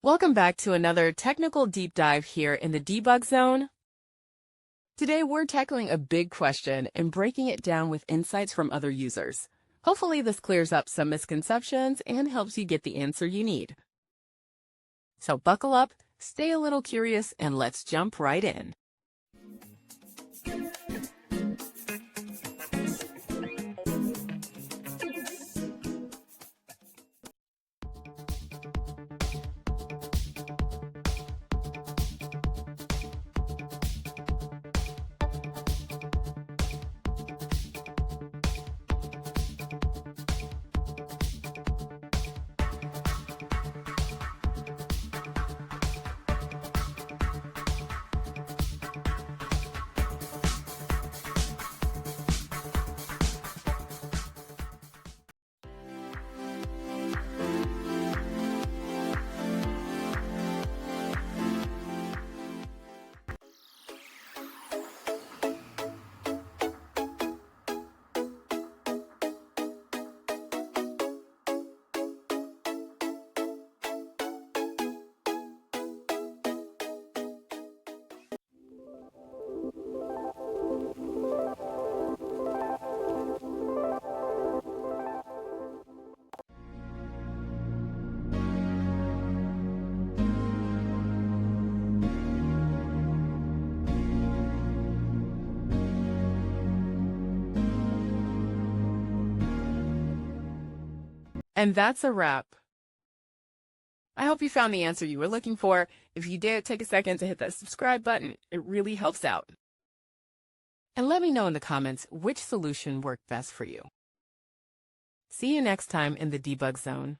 Welcome back to another technical deep dive here in the debug zone. Today we're tackling a big question and breaking it down with insights from other users. Hopefully this clears up some misconceptions and helps you get the answer you need. So buckle up, stay a little curious, and let's jump right in. And that's a wrap. I hope you found the answer you were looking for. If you did, take a second to hit that subscribe button. It really helps out. And let me know in the comments which solution worked best for you. See you next time in the debug zone.